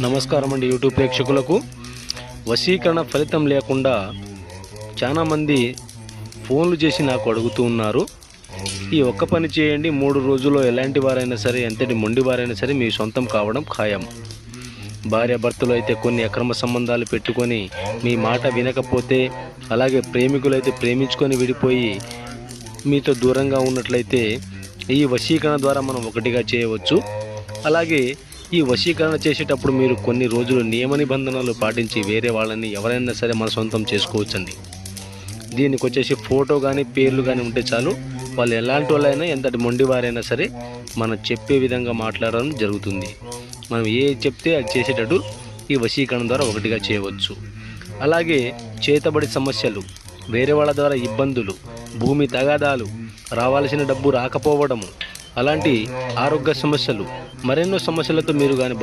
నమస్కారం అండి యూట్యూబ్ ప్రేక్షకులకు. వశీకరణ ఫలితం లేకుండా చాలామంది ఫోన్లు చేసి నాకు అడుగుతూ ఉన్నారు. ఈ ఒక్క పని చేయండి, 3 రోజుల్లో ఎలాంటి వారైనా సరే, ఎంతటి మొండి వారైనా సరే మీ సొంతం కావడం ఖాయం. భార్యాభర్తలు అయితే కొన్ని అక్రమ సంబంధాలు పెట్టుకొని మీ మాట వినకపోతే, అలాగే ప్రేమికులైతే ప్రేమించుకొని విడిపోయి మీతో దూరంగా ఉన్నట్లయితే ఈ వశీకరణ ద్వారా మనం ఒకటిగా చేయవచ్చు. అలాగే ఈ వశీకరణ చేసేటప్పుడు మీరు కొన్ని రోజులు నియమ నిబంధనలు పాటించి వేరే వాళ్ళని ఎవరైనా సరే మన సొంతం చేసుకోవచ్చండి. దీనికి వచ్చేసి ఫోటో కానీ పేర్లు కానీ ఉంటే చాలు, వాళ్ళు ఎలాంటి వాళ్ళైనా ఎంతటి మొండివారైనా సరే మనం చెప్పే విధంగా మాట్లాడడం జరుగుతుంది. మనం ఏ చెప్తే అది చేసేటట్టు ఈ వశీకరణ ద్వారా ఒకటిగా చేయవచ్చు. అలాగే చేతబడి సమస్యలు, వేరే వాళ్ళ ద్వారా ఇబ్బందులు, భూమి తగాదాలు, రావాల్సిన డబ్బు రాకపోవడము, అలాంటి ఆరోగ్య సమస్యలు, మరెన్నో సమస్యలతో మీరు కానీ